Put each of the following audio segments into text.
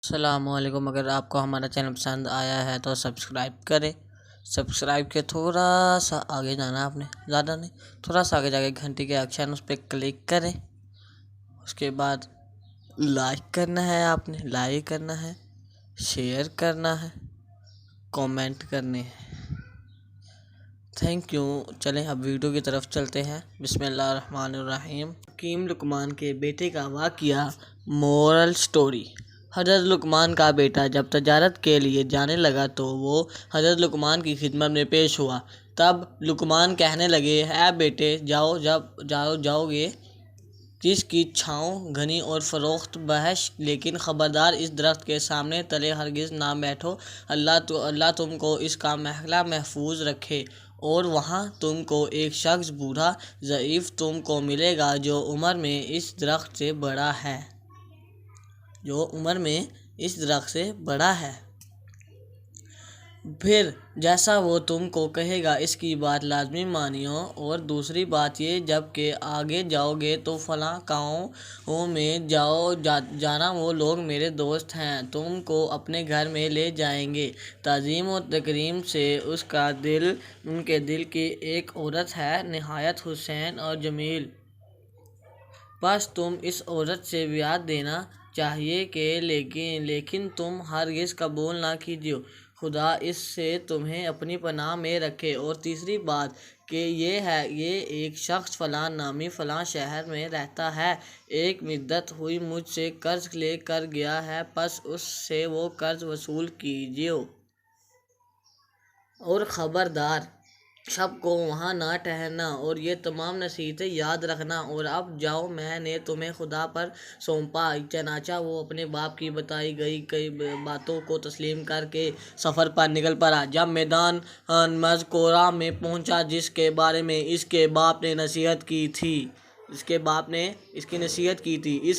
السلام علیکم۔ اگر آپ کو ہمارا چینل پسند آیا ہے تو سبسکرائب کریں۔ سبسکرائب کے تھوڑا سا آگے جانا، آپ نے زیادہ نہیں، تھوڑا سا آگے جا کے گھنٹی کے آپشن اس پہ کلک کریں۔ اس کے بعد لائک کرنا ہے، آپ نے لائک کرنا ہے، شیئر کرنا ہے، کومنٹ کرنے ہیں۔ Thank you. چلیں اب ویڈیو کی طرف چلتے ہیں۔ بسم اللہ الرحمن الرحیم۔ حکیم لقمان کے بیٹے کا واقعہ۔ Moral story. حضرت لقمان کا بیٹا جب تجارت کے لیے جانے لگا تو وہ حضرت لقمان کی خدمت میں پیش ہوا۔ تب لقمان کہنے لگے، اے بیٹے، جاؤ گے جس کی چھاؤں گھنی اور فروخت بہش، لیکن خبردار اس درخت کے سامنے تلے ہرگز نہ بیٹھو۔ اللہ تم کو اس کا محفوظ رکھے، اور وہاں تم کو ایک شخص بوڑھا ضعیف تم کو ملے گا جو عمر میں اس درخت سے بڑا ہے۔ پھر جیسا وہ تم کو کہے گا اس کی بات لازمی مانیو، اور دوسری بات یہ، جب کہ آگے جاؤ گے تو فلاں گاؤں میں جانا، وہ لوگ میرے دوست ہیں، تم کو اپنے گھر میں لے جائیں گے۔ تعظیم و تکریم سے ان کے دل کی ایک عورت ہے، نہایت حسین اور جمیل۔ بس تم اس عورت سے بیعت دینا چاہیے کہ لیکن تم ہرگز قبول نہ کیجیے، خدا اس سے تمہیں اپنی پناہ میں رکھے۔ اور تیسری بات کہ یہ ایک شخص فلاں نامی فلاں شہر میں رہتا ہے، ایک مدت ہوئی مجھ سے قرض لے کر گیا ہے، پس اس سے وہ قرض وصول کیجیے، اور خبردار شب کو وہاں نہ ٹھہرنا، اور یہ تمام نصیحتیں یاد رکھنا، اور اب جاؤ، میں نے تمہیں خدا پر سونپا۔ چنانچہ وہ اپنے باپ کی بتائی گئی کئی باتوں کو تسلیم کر کے سفر پر نکل پڑا۔ جب میدان مذکورہ میں پہنچا جس کے بارے میں اس کے باپ نے نصیحت کی تھی، اس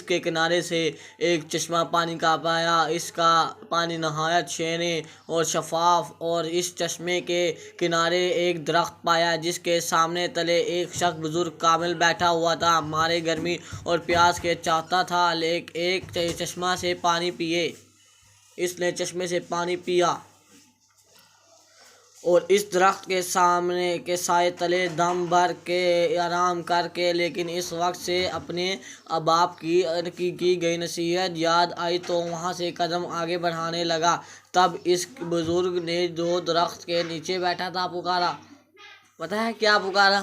کے کنارے سے ایک چشمہ پانی کا پایا۔ اس کا پانی نہایت شیریں اور شفاف، اور اس چشمے کے کنارے ایک درخت پایا جس کے سامنے تلے ایک شخص بزرگ کامل بیٹھا ہوا تھا، مارے گرمی اور پیاس کے چاہتا تھا ایک چشمہ سے پانی پیے۔ اس نے چشمے سے پانی پیا اور اس درخت کے سائے تلے دم بھر کے آرام کر کے، لیکن اس وقت سے اپنے باپ کی گئی نصیحت یاد آئی تو وہاں سے قدم آگے بڑھانے لگا۔ تب اس بزرگ نے جو درخت کے نیچے بیٹھا تھا پکارا۔ پتہ ہے کیا پکارا؟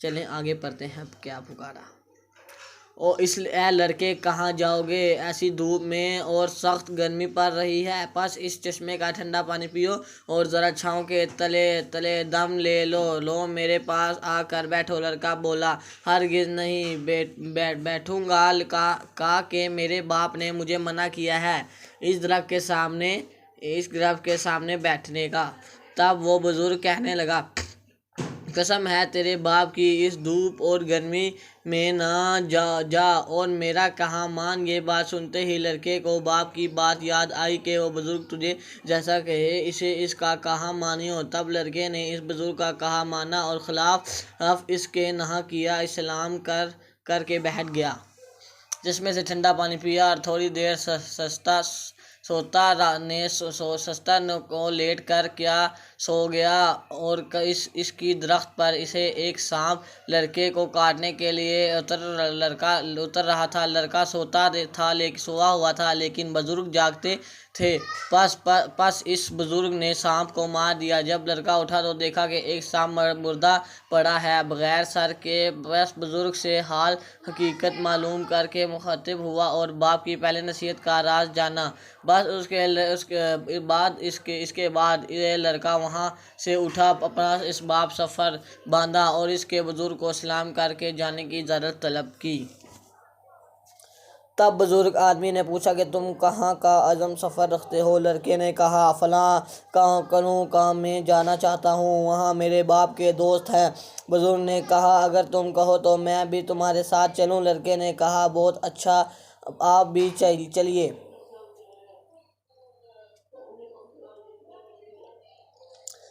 چلیں آگے پڑھتے ہیں کیا پکارا۔ اے لڑکے، کہاں جاؤ گے؟ ایسی دھوپ میں اور سخت گرمی پڑ رہی ہے، پس اس چشمے کا ٹھنڈا پانی پیو اور ذرا چھاؤں کے تلے دم لے لو، میرے پاس آ کر بیٹھو۔ لڑکا بولا، ہرگز نہیں بیٹھوں گا، کہا کہ میرے باپ نے مجھے منع کیا ہے اس درخت کے سامنے بیٹھنے کا۔ تب وہ بزرگ کہنے لگا، قسم ہے تیرے باپ کی، اس دھوپ اور گرمی میں نہ جا اور میرا کہا مان۔ یہ بات سنتے ہی لڑکے کو باپ کی بات یاد آئی کہ وہ بزرگ تجھے جیسا کہے اس کا کہا مانیو۔ تب لڑکے نے اس بزرگ کا کہا مانا اور خلاف اس کے نہ کیا، سلام کر کے بیٹھ گیا۔ چشمے سے ٹھنڈا پانی پیا اور تھوڑی دیر سوتا کو لیٹ کر سو گیا، اور اس کی درخت پر اسے ایک سانپ لڑکے کو کاٹنے کے لیے اتر رہا تھا۔ لڑکا سویا ہوا تھا، لیکن بزرگ جاگتے تھے، پس اس بزرگ نے سانپ کو مار دیا۔ جب لڑکا اٹھا تو دیکھا کہ ایک سانپ مردہ پڑا ہے بغیر سر کے۔ بس بزرگ سے حال حقیقت معلوم کر کے مخاطب ہوا اور باپ کی پہلی نصیحت کا راز جانا۔ بس اس کے بعد یہ لڑکا وہاں سے اٹھا، اپنا اسباب سفر باندھا اور اس کے بزرگ کو سلام کر کے جانے کی اجازت طلب کی۔ تب بزرگ آدمی نے پوچھا کہ تم کہاں کا عزم سفر رکھتے ہو؟ لڑکے نے کہا، فلاں کام میں جانا چاہتا ہوں، وہاں میرے باپ کے دوست ہیں۔ بزرگ نے کہا، اگر تم کہو تو میں بھی تمہارے ساتھ چلوں۔ لڑکے نے کہا، بہت اچھا، آپ بھی چلیے۔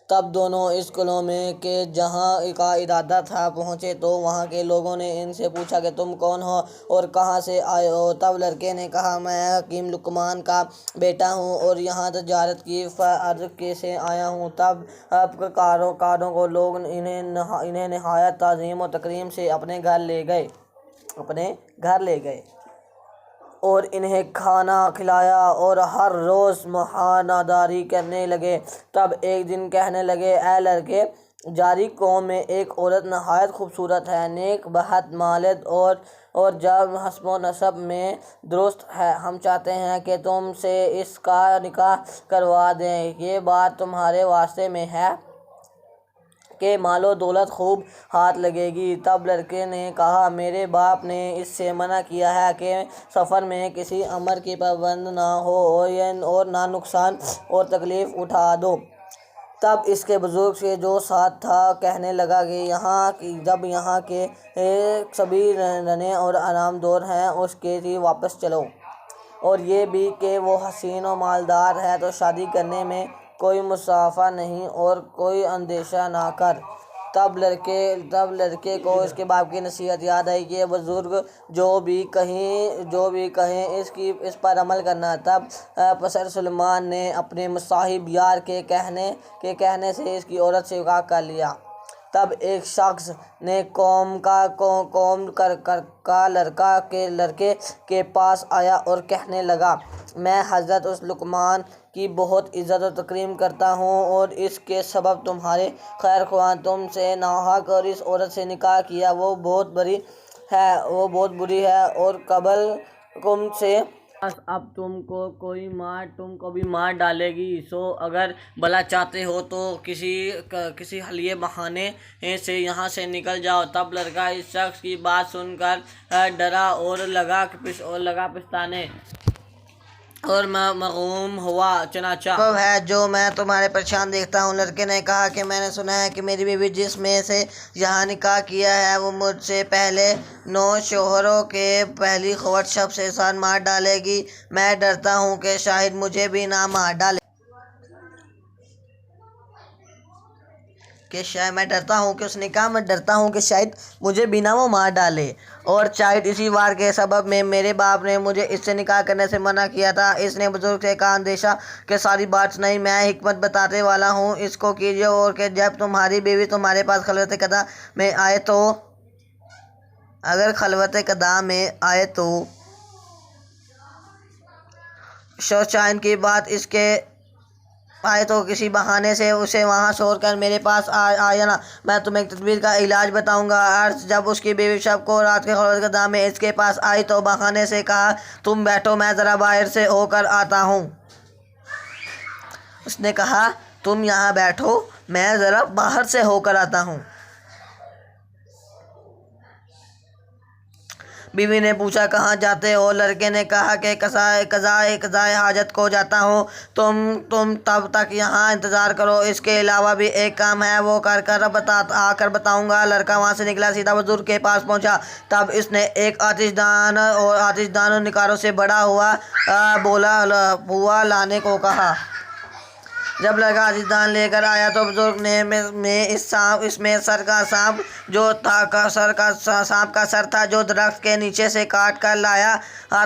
تب دونوں اس قلعے میں کہ جہاں کا ارادہ تھا پہنچے تو وہاں کے لوگوں نے ان سے پوچھا کہ تم کون ہو اور کہاں سے آئے ہو؟ تب لڑکے نے کہا میں حکیم لقمان کا بیٹا ہوں اور یہاں تجارت کی غرض سے آیا ہوں۔ تب کاروں کو لوگ انہیں نہایت تعظیم و تکریم سے اپنے گھر لے گئے اور انہیں کھانا کھلایا اور ہر روز مہمانداری کرنے لگے۔ تب ایک دن کہنے لگے اے لڑکے، جاری قوم میں ایک عورت نہایت خوبصورت ہے، نیک بخت مالد اور جب حسب و نسب میں درست ہے۔ ہم چاہتے ہیں کہ تم سے اس کا نکاح کروا دیں۔ یہ بات تمہارے واسطے میں ہے کہ مال و دولت خوب ہاتھ لگے گی۔ تب لڑکے نے کہا میرے باپ نے اس سے منع کیا ہے کہ سفر میں کسی امر کی پابند نہ ہو اور نہ نقصان اور تکلیف اٹھا دو۔ تب اس کے بزرگ سے جو ساتھ تھا کہنے لگا کہ جب یہاں کے سبھی رنے اور آرام دور ہیں اس کے ہی واپس چلو، اور یہ بھی کہ وہ حسین و مالدار ہے تو شادی کرنے میں کوئی مسافہ نہیں اور کوئی اندیشہ نہ کر۔ تب لڑکے کو اس کے باپ کی نصیحت یاد آئی کہ بزرگ جو بھی کہیں اس پر عمل کرنا۔ تب پسر سلیمان نے اپنے مصاحب یار کے کہنے سے اس کی عورت سے نکاح کر لیا۔ تب ایک شخص نے قوم کا لڑکے کے پاس آیا اور کہنے لگا میں حضرت اس لقمان کی بہت عزت و تکریم کرتا ہوں اور اس کے سبب تمہارے خیر خواہ تم سے ناحق اور اس عورت سے نکاح کیا وہ بہت بری ہے اور قبل تم سے اب تم کو بھی مار ڈالے گی، سو اگر بھلا چاہتے ہو تو کسی حلیے بہانے سے یہاں سے نکل جاؤ۔ تب لڑکا اس شخص کی بات سن کر ڈرا اور لگا پچھتانے اور مغموم ہوا۔ چنانچہ ہے جو میں تمہارے پریشان دیکھتا ہوں۔ لڑکے نے کہا کہ میں نے سنا ہے کہ میری بیوی جس میں سے یہاں نکاح کیا ہے وہ مجھ سے پہلے 9 شوہروں کے پہلی خواہش شب سے ساتھ مار ڈالے گی۔ میں ڈرتا ہوں کہ شاید مجھے بھی نہ مار ڈالے۔ اور شاید اسی وار کے سبب میں میرے باپ نے مجھے اس سے نکاح کرنے سے منع کیا تھا۔ اس نے بزرگ سے کہا اندیشہ کہ ساری بات سنائی، میں حکمت بتانے والا ہوں، اس کو کیجیے اور کہ جب تمہاری بیوی تمہارے پاس خلوت قضاء میں آئے تو شوچائن کی بات اس کے آئے تو کسی بہانے سے اسے وہاں چھوڑ کر میرے پاس آ جانا، میں تمہیں ایک تدبیر کا علاج بتاؤں گا۔ جب اس کی بیوی شب کو رات کے خلوت قضاء میں اس کے پاس آئی تو بہانے سے کہا تم بیٹھو میں ذرا باہر سے ہو کر آتا ہوں۔ اس نے کہا تم یہاں بیٹھو میں ذرا باہر سے ہو کر آتا ہوں۔ بیوی نے پوچھا کہاں جاتے ہو؟ لڑکے نے کہا کہ قضائے حاجت کو جاتا ہوں، تم تب تک یہاں انتظار کرو، اس کے علاوہ بھی ایک کام ہے وہ آ کر بتاؤں گا۔ لڑکا وہاں سے نکلا، سیدھا بزرگ کے پاس پہنچا۔ تب اس نے ایک آتش دان نگاروں سے بڑا ہوا لانے کو کہا۔ جب لڑکا آتش دان لے کر آیا تو بزرگ نے اس میں سر کا سانپ تھا جو درخت کے نیچے سے کاٹ کر لایا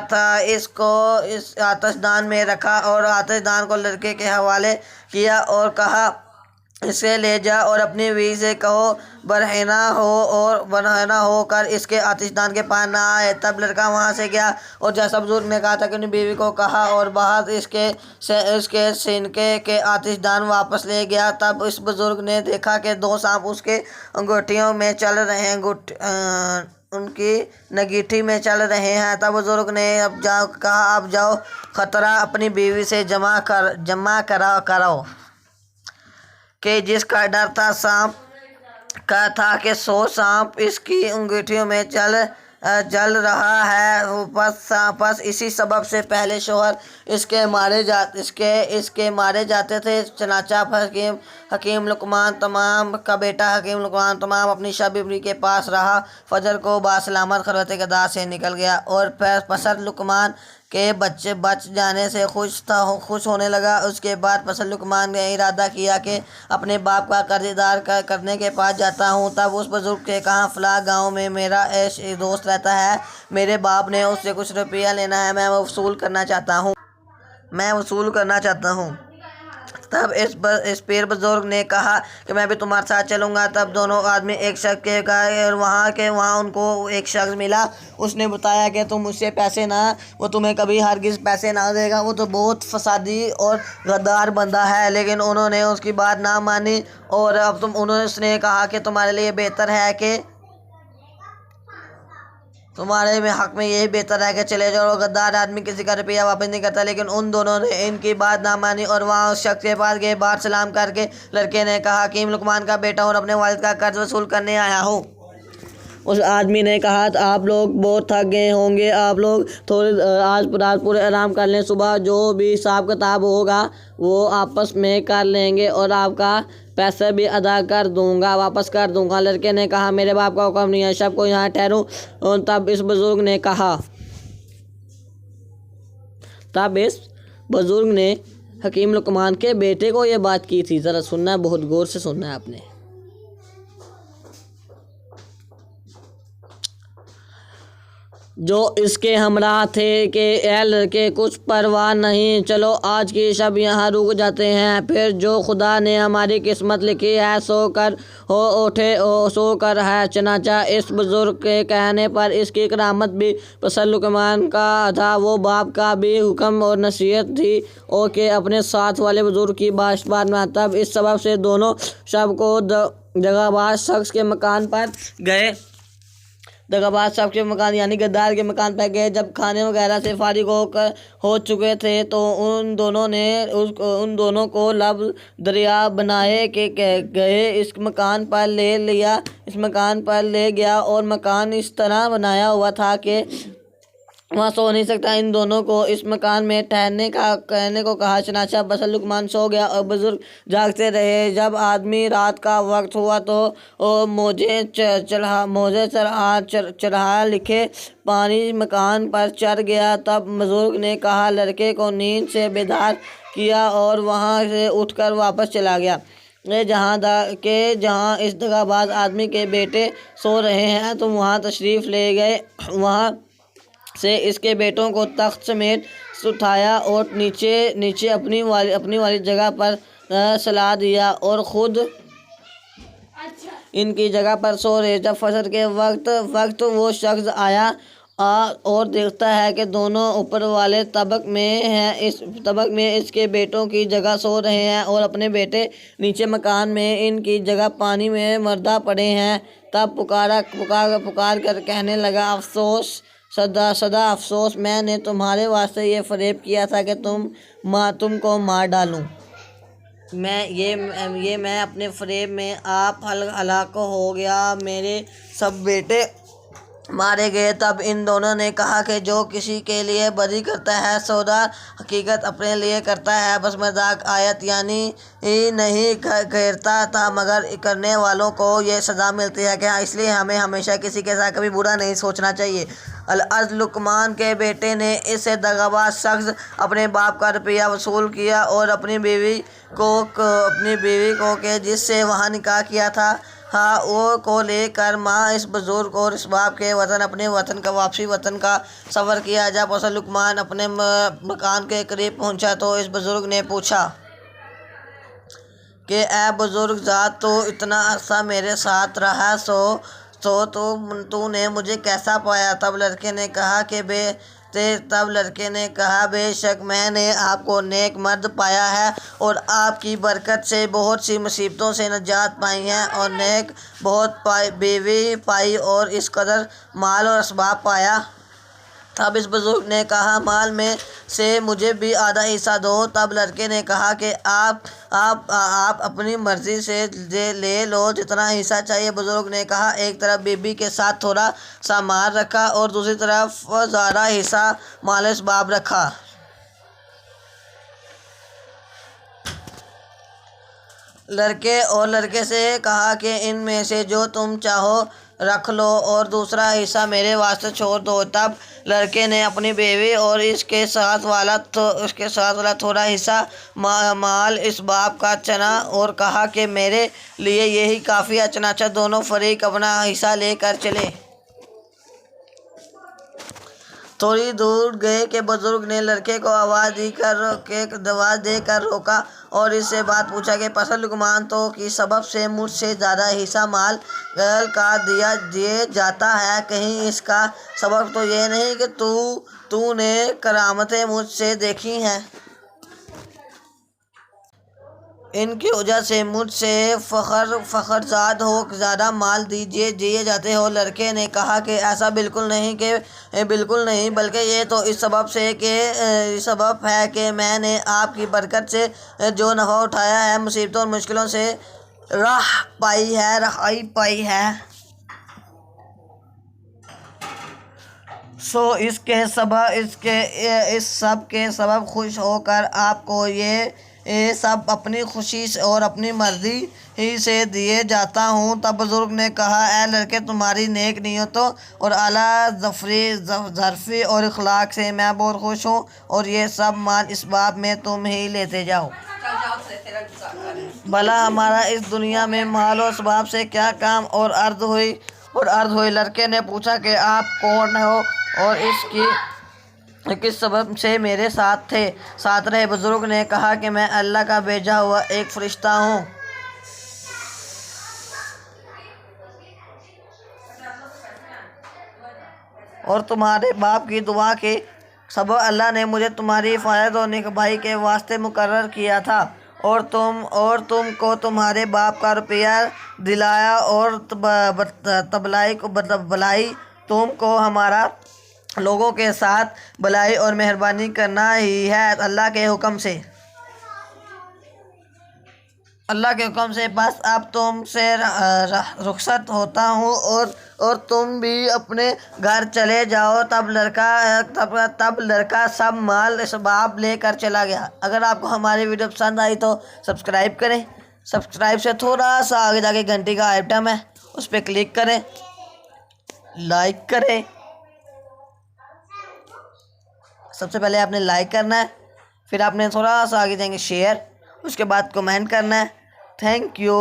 تھا، اس کو اس آتش دان میں رکھا اور آتش دان کو لڑکے کے حوالے کیا اور کہا اسے لے جا اور اپنی بیوی سے کہو برہنہ ہو کر اس کے آتش دان کے پاس نہ آئے۔ تب لڑکا وہاں سے گیا اور جیسا بزرگ نے کہا تھا کہ اپنی بیوی کو کہا اور بعد اس کے سینکے کے آتش دان واپس لے گیا۔ تب اس بزرگ نے دیکھا کہ 2 سانپ اس کے انگوٹھیوں میں چل رہے ہیں ان کی نگیٹھی میں چل رہے ہیں۔ تب بزرگ نے کہا اب جاؤ خطرہ اپنی بیوی سے جمع کرو کہ جس کا ڈر تھا سانپ کا تھا کہ 100 سانپ اس کی انگوٹھیوں میں جل رہا ہے، پس اسی سبب سے پہلے شوہر اس کے مارے جاتے تھے۔ چنانچہ حکیم لقمان کا بیٹا حکیم لقمان تمام اپنی شب بیوی کے پاس رہا، فجر کو باسلامت خلوت قضاء سے نکل گیا اور پسر لقمان کے بچے بچ جانے سے خوش ہونے لگا۔ اس کے بعد پس لقمان نے ارادہ کیا کہ اپنے باپ کا قرض ادا کرنے کے پاس جاتا ہوں۔ تب اس بزرگ نے کہا، فلاں گاؤں میں میرا ایک دوست رہتا ہے، میرے باپ نے اس سے کچھ روپیہ لینا ہے، میں وصول کرنا چاہتا ہوں۔ تب اس پیر بزرگ نے کہا کہ میں بھی تمہارے ساتھ چلوں گا۔ تب دونوں آدمی ایک شخص کے گئے اور وہاں ان کو ایک شخص ملا۔ اس نے بتایا کہ تم مجھ سے پیسے نہ، وہ تمہیں کبھی ہرگز پیسے نہ دے گا، وہ تو بہت فسادی اور غدار بندہ ہے۔ لیکن انہوں نے اس کی بات نہ مانی اور اس نے کہا کہ تمہارے لیے بہتر ہے کہ تمہارے حق میں یہی بہتر ہے کہ چلے جاؤ۔ غدار آدمی کسی کا روپیہ واپس نہیں کرتا، لیکن ان دونوں نے ان کی بات نہ مانی اور وہاں اس شخص کے پاس گئے۔ بار سلام کر کے لڑکے نے کہا، حکیم لقمان کا بیٹا اور اپنے والد کا قرض وصول کرنے آیا ہوں۔ اس آدمی نے کہا، آپ لوگ بہت تھک گئے ہوں گے، آپ لوگ آج رات پورے آرام کر لیں، صبح جو بھی حساب کتاب ہوگا وہ آپس میں کر لیں گے اور آپ کا پیسے بھی واپس کر دوں گا۔ لڑکے نے کہا، میرے باپ کا حکم نہیں ہے، شب کو یہاں ٹھہروں۔ تب اس بزرگ نے حکیم لقمان کے بیٹے کو یہ بات کی تھی۔ ذرا سننا ہے، بہت غور سے سننا ہے آپ نے۔ جو اس کے ہمراہ تھے کہ اے لڑکے، کچھ پرواہ نہیں، چلو آج کی شب یہاں رک جاتے ہیں، پھر جو خدا نے ہماری قسمت لکھی ہے سو کر ہے۔ چنانچہ اس بزرگ کے کہنے پر اس کی کرامت بھی پسر لقمان کا تھا۔ وہ باپ کا بھی حکم اور نصیحت تھی اور کہ اپنے ساتھ والے بزرگ کی بات میں۔ تب اس سبب سے دونوں شب کو دغا باز شخص کے مکان پر گئے، یعنی غدار کے مکان پر گئے۔ جب کھانے وغیرہ سے فارغ ہو چکے تھے تو ان دونوں کو لب دریا بنائے کہ گئے اس مکان پر لے گیا، اور مکان اس طرح بنایا ہوا تھا کہ وہاں سو نہیں سکتا۔ ان دونوں کو اس مکان میں ٹھہرنے کو کہا۔ چنانچہ پس لقمان سو گیا اور بزرگ جاگتے رہے۔ جب آدمی رات کا وقت ہوا تو موجیں چڑھا لکھے پانی مکان پر چڑھ گیا۔ تب بزرگ نے کہا، لڑکے کو نیند سے بیدار کیا اور وہاں سے اٹھ کر واپس چلا گیا جہاں اس دغا باز آدمی کے بیٹے سو رہے ہیں۔ تم وہاں تشریف لے گئے، وہاں سے اس کے بیٹوں کو تخت سمیت اٹھایا اور نیچے اپنی والی جگہ پر سلا دیا اور خود ان کی جگہ پر سو رہے۔ جب فجر کے وقت وہ شخص آیا اور دیکھتا ہے کہ دونوں اوپر والے طبق میں اس کے بیٹوں کی جگہ سو رہے ہیں اور اپنے بیٹے نیچے مکان میں ان کی جگہ پانی میں مردہ پڑے ہیں، تب پکار کر کہنے لگا، سدا افسوس، میں نے تمہارے واسطے یہ فریب کیا تھا کہ تم کو مار ڈالوں۔ میں اپنے فریب میں آپ ہلاک ہو گیا، میرے سب بیٹے مارے گئے۔ تب ان دونوں نے کہا کہ جو کسی کے لیے بدی کرتا ہے سودا حقیقت اپنے لیے کرتا ہے، بس مذاق آیت یعنی نہیں گھیرتا تھا، مگر کرنے والوں کو یہ سزا ملتی ہے کہ اس لیے ہمیں ہمیشہ کسی کے ساتھ کبھی برا نہیں سوچنا چاہیے۔ العز لقمان کے بیٹے نے اس دغا باز شخص اپنے باپ کا روپیہ وصول کیا اور اپنی بیوی کو کہ جس سے وہاں نکاح کیا تھا کو لے کر ماں اس بزرگ اور اس باپ کے اپنے واپسی وطن کا سفر کیا۔ جب پس لقمان اپنے مکان کے قریب پہنچا تو اس بزرگ نے پوچھا کہ اے بزرگ ذات، تو اتنا عرصہ میرے ساتھ رہا، تو نے مجھے کیسا پایا؟ تب لڑکے نے کہا، بے شک میں نے آپ کو نیک مرد پایا ہے اور آپ کی برکت سے بہت سی مصیبتوں سے نجات پائی ہے، اور نیک بہت بیوی پائی اور اس قدر مال اور اسباب پایا۔ تب اس بزرگ نے کہا، مال میں سے مجھے بھی آدھا حصہ دو۔ تب لڑکے نے کہا کہ آپ اپنی مرضی سے لے لو، جتنا حصہ چاہیے۔ بزرگ نے کہا، ایک طرف بیوی کے ساتھ تھوڑا سا مال رکھا اور دوسری طرف زیادہ حصہ مال و اسباب رکھا۔ لڑکے سے کہا کہ ان میں سے جو تم چاہو رکھ لو اور دوسرا حصہ میرے واسطے چھوڑ دو۔ تب لڑکے نے اپنی بیوی اور اس کے ساتھ والا تھوڑا حصہ مال اس باپ کا چنا اور کہا کہ میرے لیے یہی کافی ہے۔ چنانچہ دونوں فریق اپنا حصہ لے کر چلے۔ تھوڑی دور گئے کہ بزرگ نے لڑکے کو آواز دے کر روکا اور اس سے بات پوچھا کہ پس لقمان تو کی سبب سے مجھ سے زیادہ حصہ مال کا دیے جاتا ہے، کہیں اس کا سبب تو یہ نہیں کہ تو نے کرامتیں مجھ سے دیکھی ہیں؟ ان کی وجہ سے مجھ سے فخرزاد ہو زیادہ مال دیے جاتے ہو۔ لڑکے نے کہا کہ ایسا بالکل نہیں، بلکہ یہ تو اس سبب ہے کہ میں نے آپ کی برکت سے جو نفع اٹھایا ہے، مصیبتوں اور مشکلوں سے رہائی پائی ہے، سو اس سب کے سبب خوش ہو کر آپ کو یہ سب اپنی خوشی اور اپنی مرضی ہی سے دیے جاتا ہوں۔ تب بزرگ نے کہا، اے لڑکے، تمہاری نیک نیتوں اور اعلیٰ ظرفی اور اخلاق سے میں بہت خوش ہوں، اور یہ سب مال اس باب میں تم ہی لیتے جاؤ۔ بھلا ہمارا اس دنیا میں مال و اسباب سے کیا کام؟ اور عرض ہوئی۔ لڑکے نے پوچھا کہ آپ کون ہو اور کس سبب سے میرے ساتھ رہے؟ بزرگ نے کہا کہ میں اللہ کا بھیجا ہوا ایک فرشتہ ہوں، اور تمہارے باپ کی دعا کے سبب اللہ نے مجھے تمہاری حفاظت اور نگہبانی کے واسطے مقرر کیا تھا، اور تم کو تمہارے باپ کا روپیہ دلایا، اور بھلائی تم کو ہمارا لوگوں کے ساتھ بھلائی اور مہربانی کرنا ہی ہے۔ اللہ کے حکم سے بس اب تم سے رخصت ہوتا ہوں، اور تم بھی اپنے گھر چلے جاؤ۔ تب لڑکا سب مال اسباب لے کر چلا گیا۔ اگر آپ کو ہماری ویڈیو پسند آئی تو سبسکرائب کریں۔ سبسکرائب سے تھوڑا سا آگے جا کے گھنٹی کا آئٹم ہے، اس پہ کلک کریں، لائک کریں۔ سب سے پہلے آپ نے لائک کرنا ہے، پھر آپ نے تھوڑا سا آگے جائیں گے شیئر، اس کے بعد کمنٹ کرنا ہے۔ Thank you.